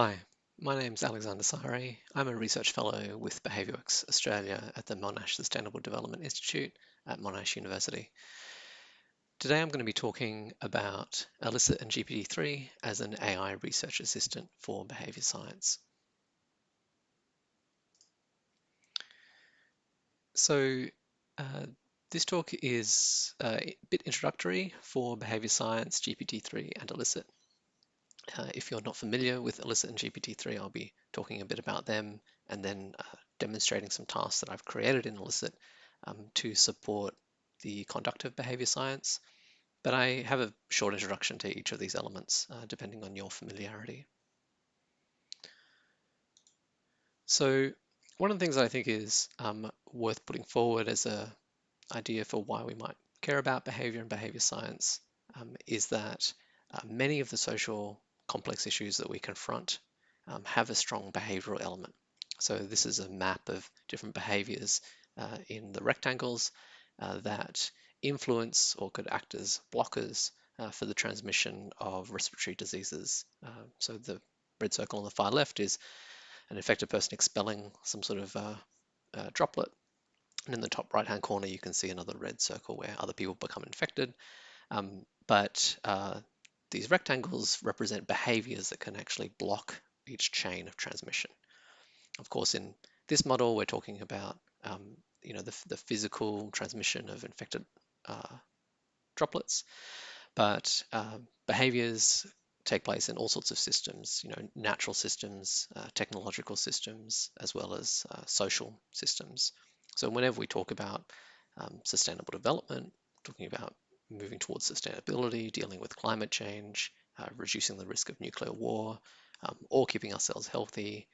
Hi, my name's Alexander Sari. I'm a research fellow with Behaviour Australia at the Monash Sustainable Development Institute at Monash University. Today I'm going to be talking about Elicit and GPT-3 as an AI research assistant for behaviour science. So uh, this talk is a bit introductory for behaviour science, GPT-3 and Elicit. If you're not familiar with Elicit and GPT-3, I'll be talking a bit about them and then demonstrating some tasks that I've created in Elicit to support the conduct of behavior science. But I have a short introduction to each of these elements, depending on your familiarity. So one of the things that I think is worth putting forward as an idea for why we might care about behavior and behavior science is that many of the social complex issues that we confront have a strong behavioral element. So this is a map of different behaviors in the rectangles that influence or could act as blockers for the transmission of respiratory diseases. So the red circle on the far left is an infected person expelling some sort of droplet. And in the top right-hand corner, you can see another red circle where other people become infected. But these rectangles represent behaviors that can actually block each chain of transmission. Of course, in this model, we're talking about the physical transmission of infected droplets, but behaviors take place in all sorts of systems, natural systems, technological systems, as well as social systems. So whenever we talk about sustainable development, talking about moving towards sustainability, dealing with climate change, reducing the risk of nuclear war, or keeping ourselves healthy,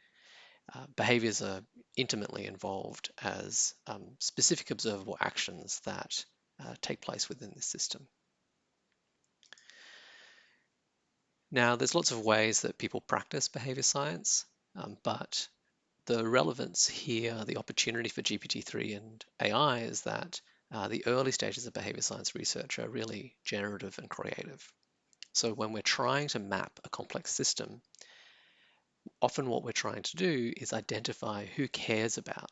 behaviors are intimately involved as specific observable actions that take place within this system. Now, there's lots of ways that people practice behavior science, but the relevance here, the opportunity for GPT-3 and AI is that the early stages of behavior science research are really generative and creative. So when we're trying to map a complex system, often what we're trying to do is identify who cares about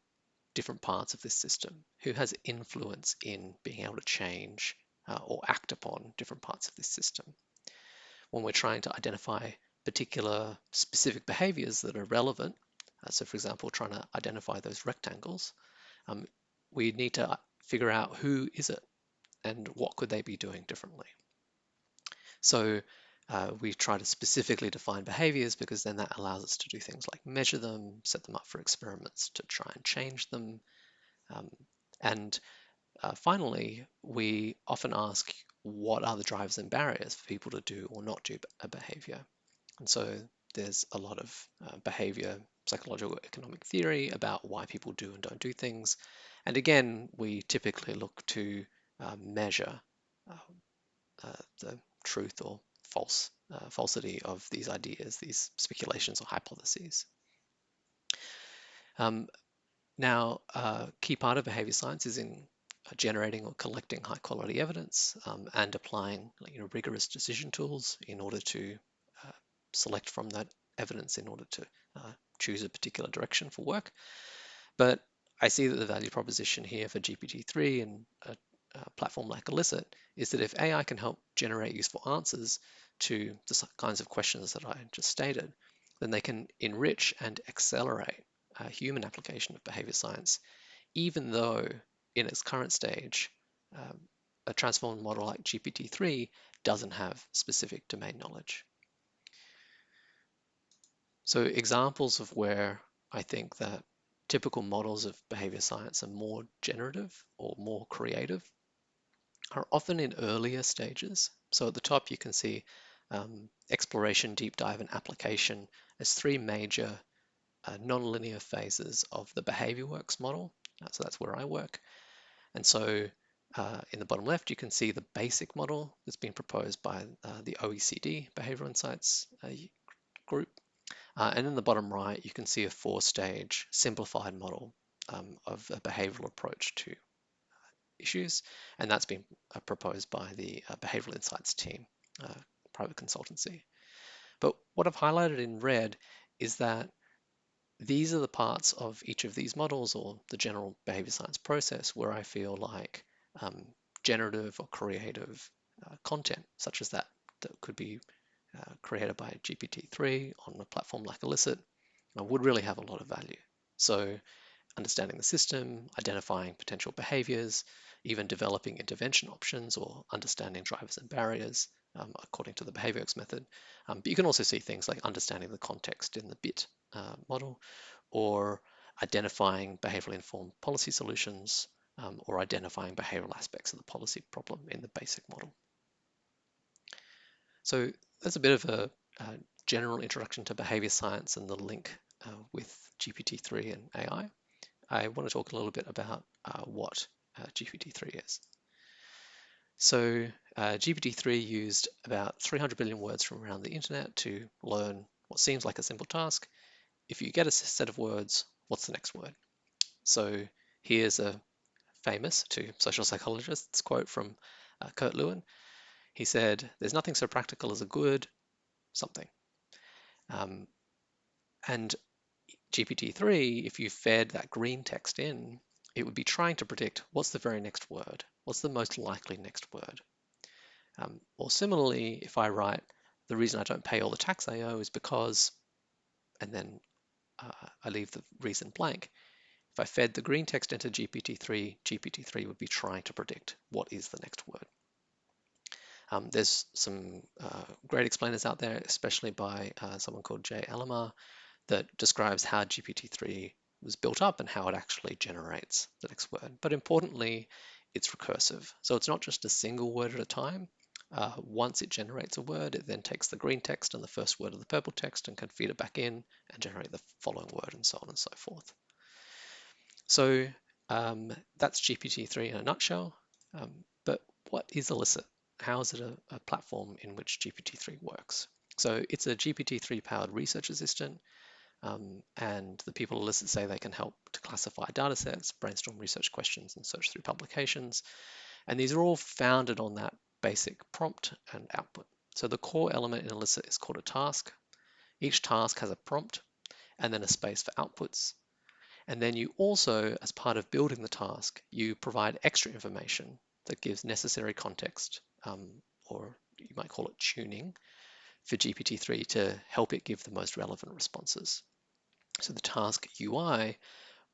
different parts of this system, who has influence in being able to change or act upon different parts of this system. When we're trying to identify particular specific behaviors that are relevant, so for example, trying to identify those rectangles, we need to figure out who is it and what could they be doing differently. So we try to specifically define behaviors because then that allows us to do things like measure them, set them up for experiments to try and change them. And finally, we often ask what are the drivers and barriers for people to do or not do a behavior. And so there's a lot of behavior, psychological, economic theory about why people do and don't do things. And again, we typically look to measure the truth or falsity of these ideas, these speculations or hypotheses. Now, a key part of behavior science is in generating or collecting high quality evidence and applying rigorous decision tools in order to select from that evidence in order to choose a particular direction for work. But I see that the value proposition here for GPT-3 and a platform like Elicit is that if AI can help generate useful answers to the kinds of questions that I just stated, then they can enrich and accelerate human application of behavior science, even though in its current stage, a transformed model like GPT-3 doesn't have specific domain knowledge. So examples of where I think that typical models of behavior science are more generative or more creative are often in earlier stages. So at the top you can see exploration, deep dive, and application as three major nonlinear phases of the behavior works model. So that's where I work. And so in the bottom left, you can see the basic model that's been proposed by the OECD Behavioral Insights group. And in the bottom right, you can see a four-stage simplified model of a behavioral approach to issues. And that's been proposed by the Behavioral Insights team, private consultancy. But what I've highlighted in red is that these are the parts of each of these models or the general behavior science process where I feel like generative or creative content, such as that could be created by GPT-3 on a platform like Elicit, would really have a lot of value. So understanding the system, identifying potential behaviors, even developing intervention options or understanding drivers and barriers according to the Behaviours method. But you can also see things like understanding the context in the BIT model, or identifying behavioral informed policy solutions, or identifying behavioral aspects of the policy problem in the basic model. So that's a bit of a general introduction to behavior science and the link with GPT-3 and AI. I want to talk a little bit about what GPT-3 is. So GPT-3 used about 300 billion words from around the internet to learn what seems like a simple task. If you get a set of words, what's the next word? So here's a famous to social psychologists quote from Kurt Lewin. He said, "There's nothing so practical as a good something." And GPT-3, if you fed that green text in, it would be trying to predict what's the very next word, what's the most likely next word. Or similarly, if I write, the reason I don't pay all the tax I owe is because, and then I leave the reason blank. If I fed the green text into GPT-3, GPT-3 would be trying to predict what is the next word. There's some great explainers out there, especially by someone called Jay Alamar, that describes how GPT-3 was built up and how it actually generates the next word. But importantly, it's recursive. So it's not just a single word at a time. Once it generates a word, it then takes the green text and the first word of the purple text and can feed it back in and generate the following word, and so on and so forth. So that's GPT-3 in a nutshell. But what is Elicit? How is it a platform in which GPT-3 works? So it's a GPT-3 powered research assistant. And the people at Elicit say they can help to classify data sets, brainstorm research questions, and search through publications. And these are all founded on that basic prompt and output. So the core element in Elicit is called a task. Each task has a prompt and then a space for outputs. And then you also, as part of building the task, you provide extra information that gives necessary context, or you might call it tuning, for GPT-3 to help it give the most relevant responses. So the task UI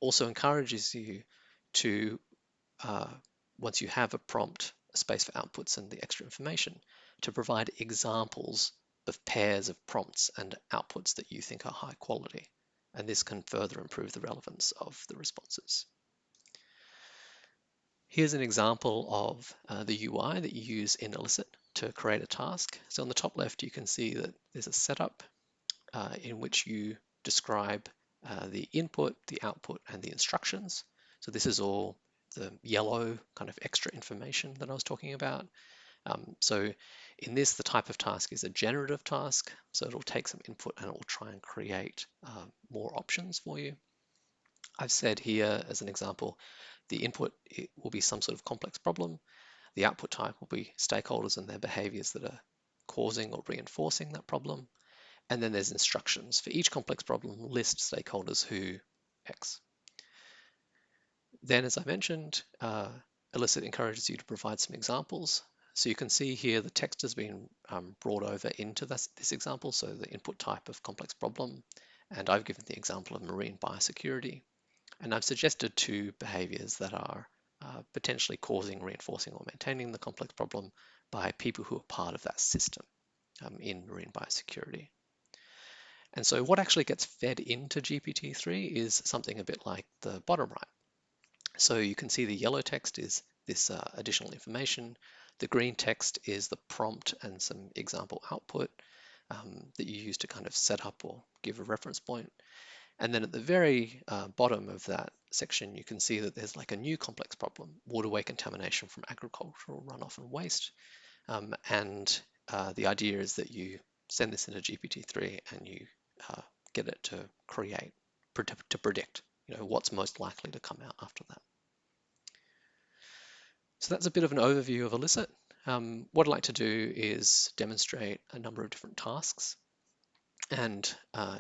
also encourages you to, once you have a prompt, a space for outputs and the extra information, to provide examples of pairs of prompts and outputs that you think are high quality. And this can further improve the relevance of the responses. Here's an example of the UI that you use in Elicit to create a task. So on the top left, you can see that there's a setup in which you describe the input, the output, and the instructions. So this is all the yellow kind of extra information that I was talking about. So in this, the type of task is a generative task. So it'll take some input and it will try and create more options for you. I've said here as an example, the input will be some sort of complex problem. The output type will be stakeholders and their behaviors that are causing or reinforcing that problem. And then there's instructions. For each complex problem, list stakeholders who X. Then, as I mentioned, Elicit encourages you to provide some examples. So you can see here the text has been brought over into this example, so the input type of complex problem. And I've given the example of marine biosecurity. And I've suggested two behaviors that are potentially causing, reinforcing, or maintaining the complex problem by people who are part of that system in marine biosecurity. And so what actually gets fed into GPT-3 is something a bit like the bottom right. So you can see the yellow text is this additional information. The green text is the prompt and some example output that you use to kind of set up or give a reference point. And then at the very bottom of that section, you can see that there's like a new complex problem, waterway contamination from agricultural runoff and waste. And the idea is that you send this into GPT-3 and you get it to create, to predict, what's most likely to come out after that. So that's a bit of an overview of Elicit. What I'd like to do is demonstrate a number of different tasks. And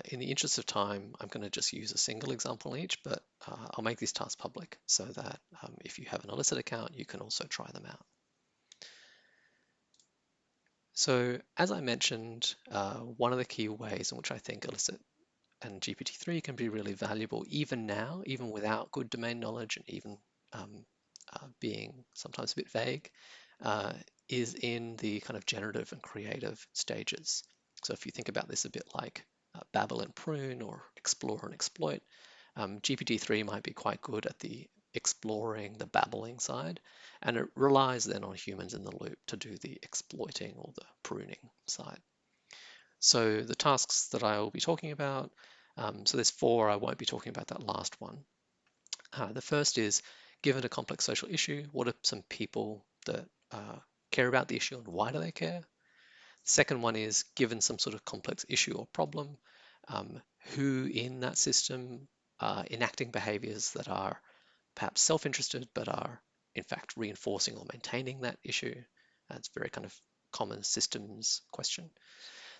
in the interest of time, I'm going to just use a single example each, but I'll make these tasks public so that if you have an Elicit account, you can also try them out. So as I mentioned, one of the key ways in which I think Elicit and GPT-3 can be really valuable even now, even without good domain knowledge and even um, being sometimes a bit vague, uh, is in the kind of generative and creative stages. So if you think about this a bit like babble and prune or explore and exploit, GPT-3 might be quite good at the exploring, the babbling side, and it relies then on humans in the loop to do the exploiting or the pruning side. So the tasks that I will be talking about, so there's four, I won't be talking about that last one. The first is, given a complex social issue, what are some people that care about the issue and why do they care? The second one is, given some sort of complex issue or problem, who in that system are enacting behaviors that are perhaps self-interested but are in fact reinforcing or maintaining that issue? That's a very kind of common systems question.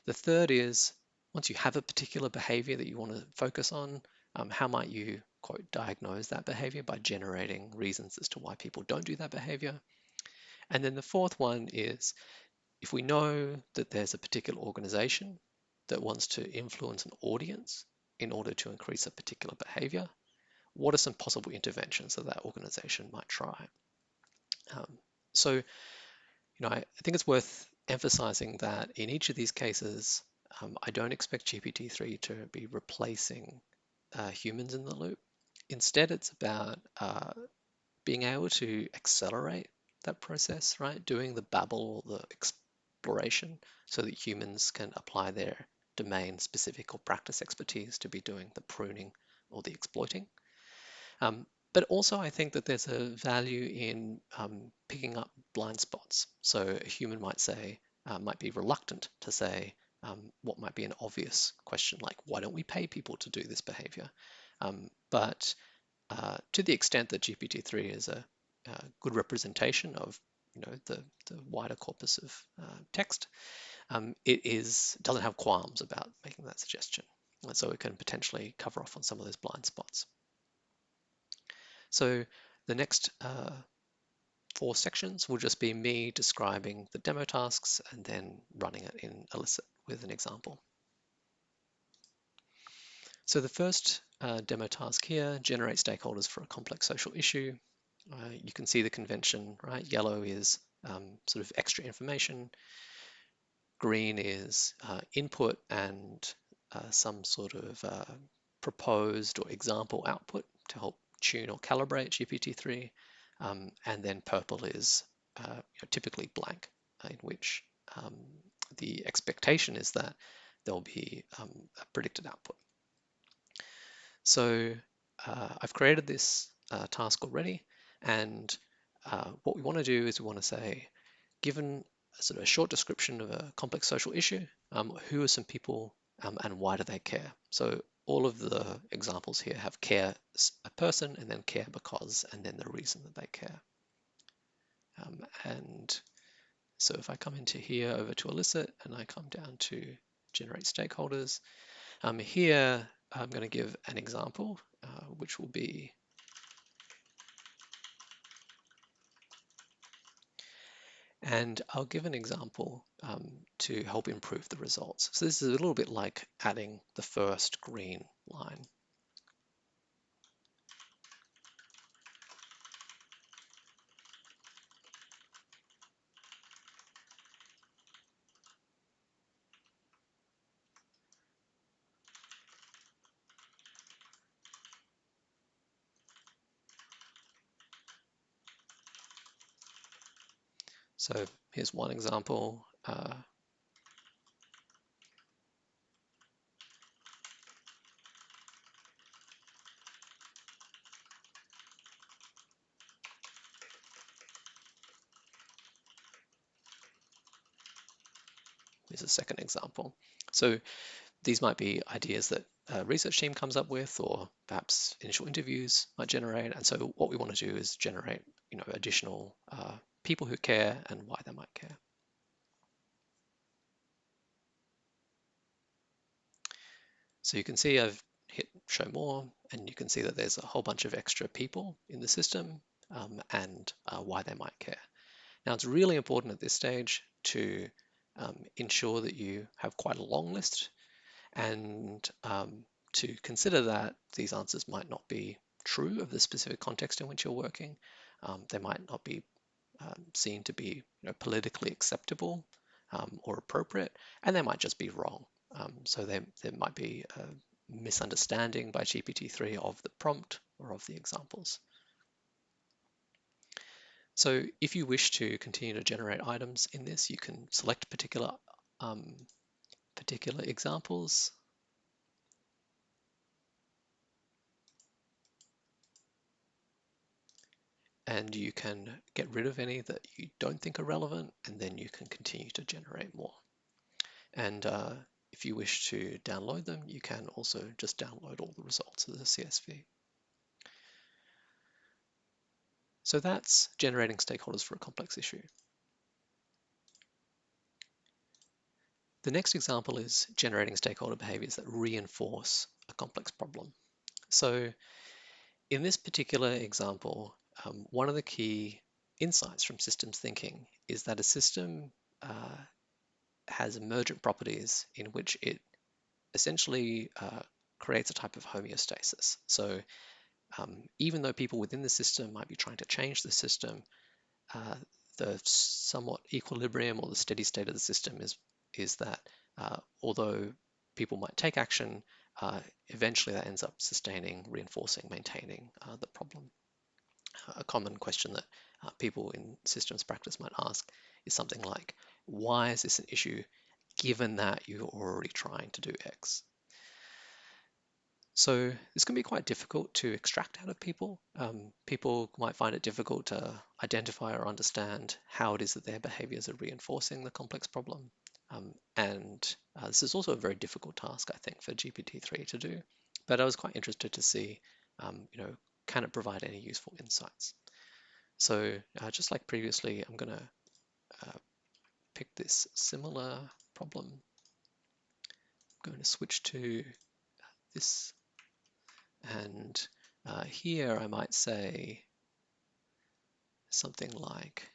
The third is, once you have a particular behavior that you want to focus on, how might you, quote, diagnose that behavior by generating reasons as to why people don't do that behavior? And then the fourth one is, if we know that there's a particular organization that wants to influence an audience in order to increase a particular behavior, what are some possible interventions that that organization might try? So I think it's worth emphasizing that in each of these cases, I don't expect GPT-3 to be replacing humans in the loop. Instead, it's about being able to accelerate that process, right? Doing the babble or the exploration so that humans can apply their domain specific or practice expertise to be doing the pruning or the exploiting. But also, I think that there's a value in picking up blind spots. So a human might say, might be reluctant to say what might be an obvious question, like, why don't we pay people to do this behavior? But to the extent that GPT-3 is a good representation of the wider corpus of text, it doesn't have qualms about making that suggestion. And so it can potentially cover off on some of those blind spots. So the next four sections will just be me describing the demo tasks and then running it in Elicit with an example. So the first demo task here, generate stakeholders for a complex social issue. You can see the convention, right? Yellow is sort of extra information. Green is input and some sort of proposed or example output to help tune or calibrate GPT-3. And then purple is typically blank, in which the expectation is that there'll be a predicted output. So I've created this task already, and what we want to do is we want to say, given a sort of short description of a complex social issue, who are some people and why do they care? So all of the examples here have care a person and then care because and then the reason that they care. And so if I come into here over to Elicit and I come down to generate stakeholders, here I'm going to give an example, which will be and I'll give an example to help improve the results. So this is a little bit like adding the first green line. So here's one example. Here's a second example. So these might be ideas that a research team comes up with, or perhaps initial interviews might generate. And so what we want to do is generate, additional people who care and why they might care. So you can see I've hit show more, and you can see that there's a whole bunch of extra people in the system and why they might care. Now, it's really important at this stage to ensure that you have quite a long list and to consider that these answers might not be true of the specific context in which you're working. They might not be seen to be politically acceptable or appropriate, and they might just be wrong. So there might be a misunderstanding by GPT-3 of the prompt or of the examples. So if you wish to continue to generate items in this, you can select particular examples. And you can get rid of any that you don't think are relevant, and then you can continue to generate more. And if you wish to download them, you can also just download all the results as a CSV. So that's generating stakeholders for a complex issue. The next example is generating stakeholder behaviors that reinforce a complex problem. So in this particular example, one of the key insights from systems thinking is that a system has emergent properties in which it essentially creates a type of homeostasis. So even though people within the system might be trying to change the system, the somewhat equilibrium or the steady state of the system is that although people might take action, eventually that ends up sustaining, reinforcing, maintaining the problem. A common question that people in systems practice might ask is something like, why is this an issue given that you're already trying to do X? So this can be quite difficult to extract out of people. People might find it difficult to identify or understand how it is that their behaviors are reinforcing the complex problem. And this is also a very difficult task, I think, for GPT-3 to do. But I was quite interested to see, can it provide any useful insights? So just like previously, I'm going to pick this similar problem. I'm going to switch to this. And here I might say something like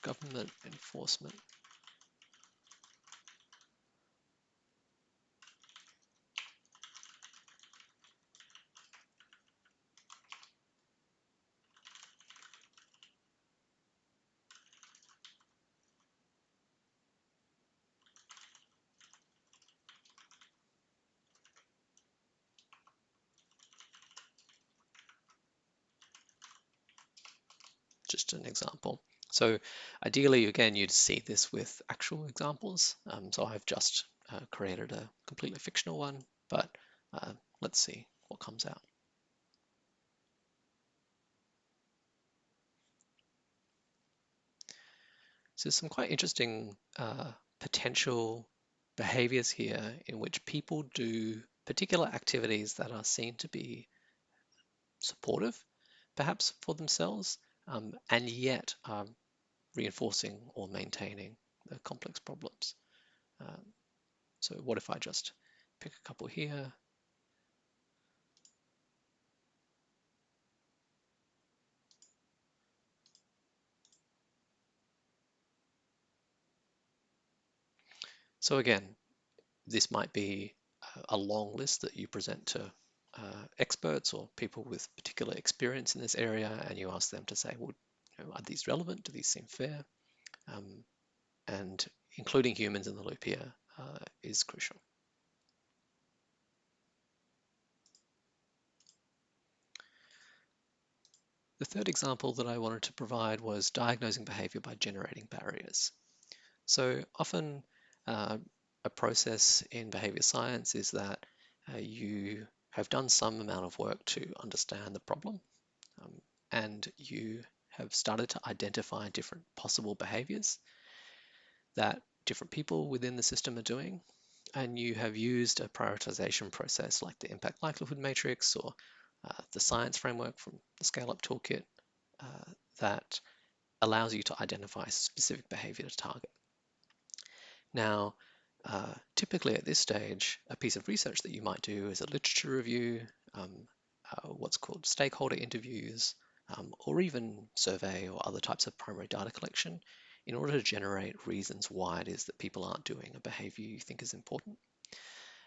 government enforcement. Just an example. So ideally, again, you'd see this with actual examples. So I've just created a completely fictional one, but let's see what comes out. So some quite interesting potential behaviors here in which people do particular activities that are seen to be supportive, perhaps for themselves, and yet are reinforcing or maintaining the complex problems. So what if I just pick a couple here? So again, this might be a long list that you present to experts or people with particular experience in this area, and you ask them to say, well, are these relevant? Do these seem fair? And including humans in the loop here is crucial. The third example that I wanted to provide was diagnosing behavior by generating barriers. So often a process in behavior science is that you have done some amount of work to understand the problem, and you have started to identify different possible behaviors that different people within the system are doing, and you have used a prioritization process like the impact likelihood matrix or the science framework from the scale up toolkit that allows you to identify specific behavior to target. Now, typically at this stage, a piece of research that you might do is a literature review, what's called stakeholder interviews, or even survey or other types of primary data collection in order to generate reasons why it is that people aren't doing a behavior you think is important.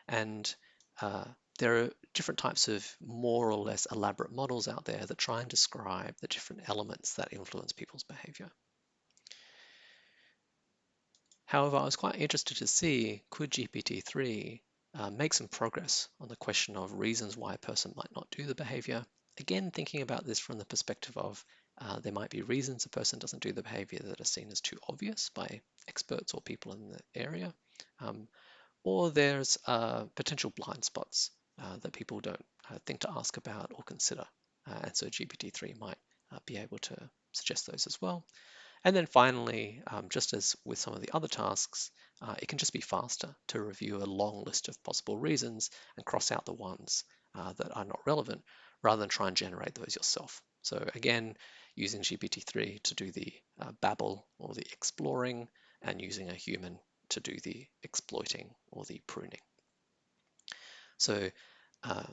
And uh, there are different types of more or less elaborate models out there that try and describe the different elements that influence people's behavior. However, I was quite interested to see, could GPT-3 make some progress on the question of reasons why a person might not do the behavior? Again, thinking about this from the perspective of there might be reasons a person doesn't do the behavior that are seen as too obvious by experts or people in the area, or there's potential blind spots that people don't think to ask about or consider. And so GPT-3 might be able to suggest those as well. And then finally, just as with some of the other tasks, it can just be faster to review a long list of possible reasons and cross out the ones that are not relevant, rather than try and generate those yourself. So again, using GPT-3 to do the babble or the exploring, and using a human to do the exploiting or the pruning. So uh,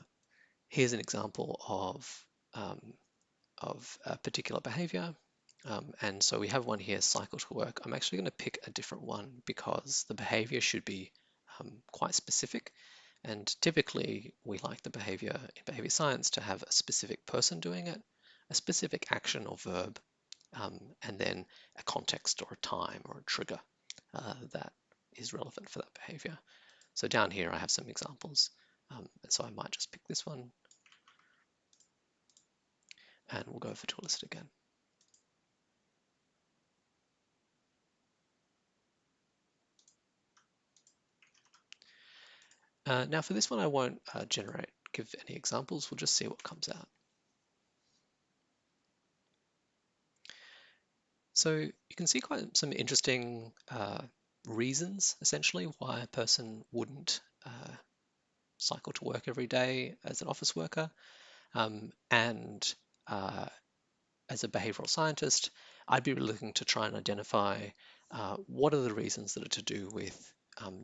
here's an example of a particular behavior. And so we have one here, cycle to work. I'm actually going to pick a different one because the behavior should be quite specific. And typically we like the behavior in behavior science to have a specific person doing it, a specific action or verb, and then a context or a time or a trigger that is relevant for that behavior. So down here I have some examples. And so I might just pick this one and we'll go for to elicit again. Now for this one, I won't give any examples. We'll just see what comes out. So you can see quite some interesting reasons, essentially, why a person wouldn't cycle to work every day as an office worker. And as a behavioral scientist, I'd be looking to try and identify what are the reasons that are to do with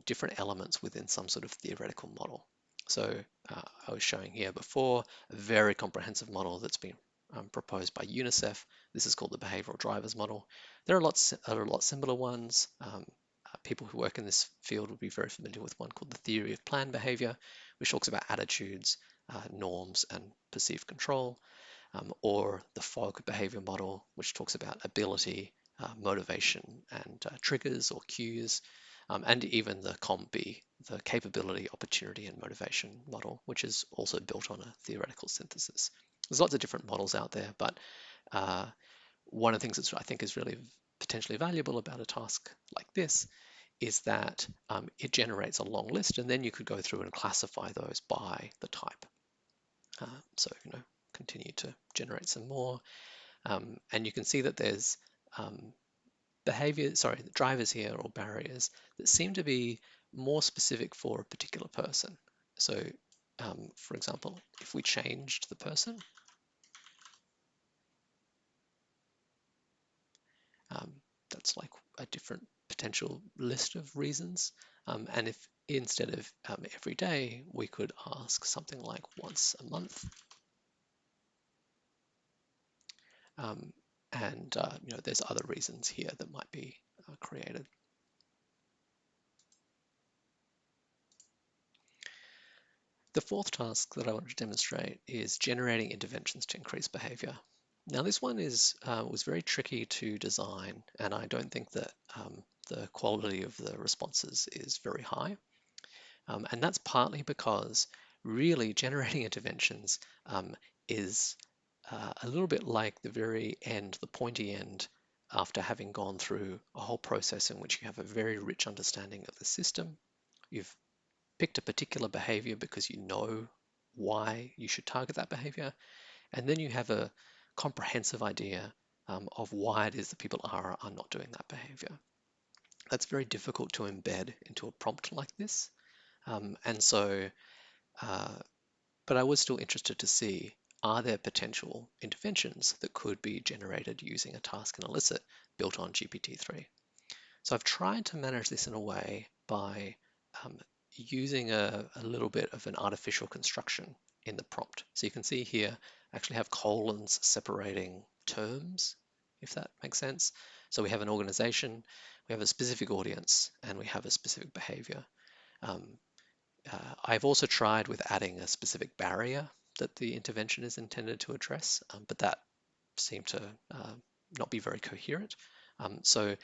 different elements within some sort of theoretical model. So I was showing here before a very comprehensive model that's been proposed by UNICEF. This is called the behavioral drivers model. There are a lot similar ones. People who work in this field would be very familiar with one called the theory of planned behavior, which talks about attitudes, norms, and perceived control. Or the fog behavior model, which talks about ability, motivation, and triggers or cues, and even the COMB, the capability, opportunity, and motivation model, which is also built on a theoretical synthesis. There's lots of different models out there, but one of the things that I think is really potentially valuable about a task like this is that it generates a long list, and then you could go through and classify those by the type. So, continue to generate some more. And you can see that there's drivers here or barriers that seem to be more specific for a particular person. So, for example, if we changed the person, that's like a different potential list of reasons. And if instead of every day, we could ask something like once a month. And there's other reasons here that might be created. The fourth task that I wanted to demonstrate is generating interventions to increase behavior. Now this one was very tricky to design, and I don't think that the quality of the responses is very high. And that's partly because really generating interventions is a little bit like the very end, the pointy end, after having gone through a whole process in which you have a very rich understanding of the system. You've picked a particular behavior because you know why you should target that behavior, and then you have a comprehensive idea of why it is that people are not doing that behavior. That's very difficult to embed into a prompt like this. And so, but I was still interested to see, are there potential interventions that could be generated using a task and elicit built on GPT-3? So I've tried to manage this in a way by using a little bit of an artificial construction in the prompt. So you can see here, I actually have colons separating terms, if that makes sense. So we have an organization, we have a specific audience, and we have a specific behavior. I've also tried with adding a specific barrier that the intervention is intended to address, but that seemed to not be very coherent. So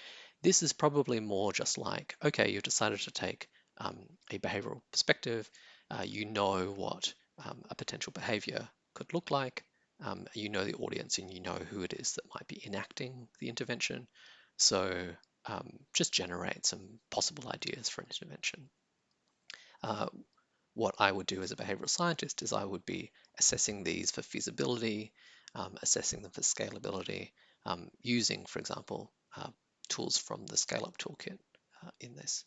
this is probably more just like, okay, you've decided to take a behavioral perspective. You know what a potential behavior could look like. You know the audience and you know who it is that might be enacting the intervention. So just generate some possible ideas for an intervention. What I would do as a behavioral scientist is I would be assessing these for feasibility, assessing them for scalability, using, for example, tools from the Scale Up Toolkit in this.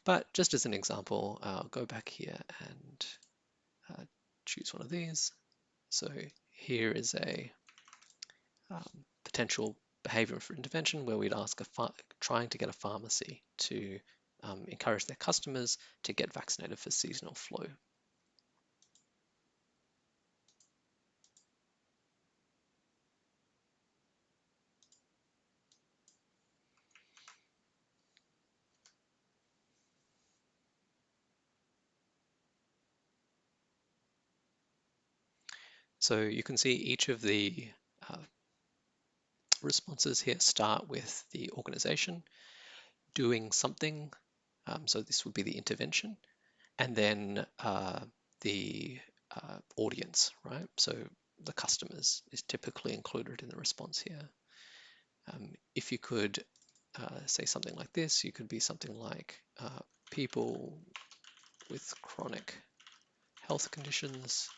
But just as an example, I'll go back here and choose one of these. So here is a potential behavior for intervention where we'd ask trying to get a pharmacy to encourage their customers to get vaccinated for seasonal flu. So you can see each of the responses here start with the organization doing something. So this would be the intervention, and then the audience, right? So the customers is typically included in the response here. If you could say something like this, you could be something like people with chronic health conditions,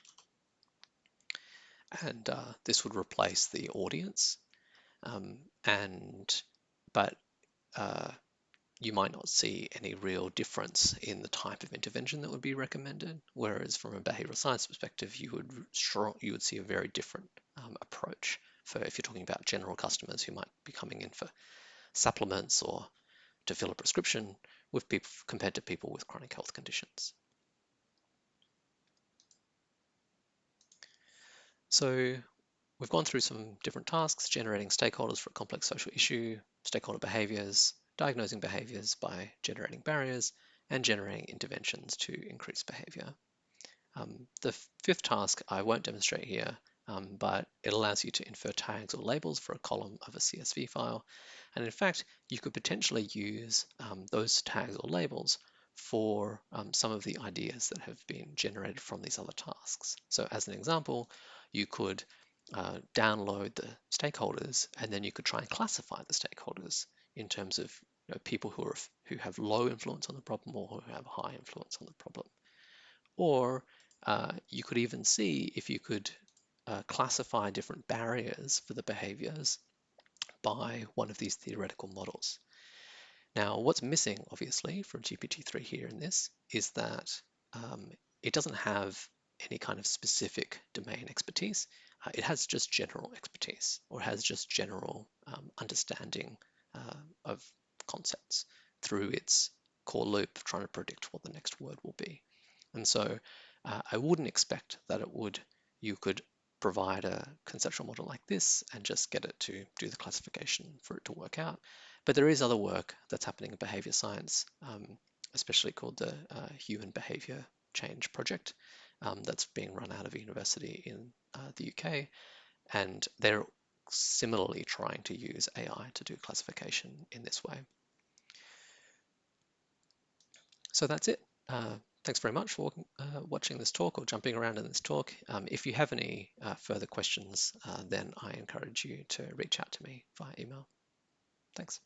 and this would replace the audience. But you might not see any real difference in the type of intervention that would be recommended. Whereas from a behavioral science perspective, you would see a very different approach for if you're talking about general customers who might be coming in for supplements or to fill a prescription with people compared to people with chronic health conditions. So we've gone through some different tasks, generating stakeholders for a complex social issue, stakeholder behaviors, diagnosing behaviors by generating barriers, and generating interventions to increase behavior. The fifth task I won't demonstrate here, but it allows you to infer tags or labels for a column of a CSV file. And in fact, you could potentially use those tags or labels for some of the ideas that have been generated from these other tasks. So as an example, you could download the stakeholders, and then you could try and classify the stakeholders in terms of people who have low influence on the problem or who have high influence on the problem. Or you could even see if you could classify different barriers for the behaviors by one of these theoretical models. Now, what's missing, obviously, from GPT-3 here in this is that it doesn't have any kind of specific domain expertise. It has just general expertise, or has just general understanding of concepts through its core loop, trying to predict what the next word will be. And so I wouldn't expect that you could provide a conceptual model like this and just get it to do the classification for it to work out. But there is other work that's happening in behavior science, especially called the Human Behavior Change Project, that's being run out of a university in the UK. And they're similarly trying to use AI to do classification in this way. So that's it. Thanks very much for watching this talk or jumping around in this talk. If you have any further questions, then I encourage you to reach out to me via email. Thanks.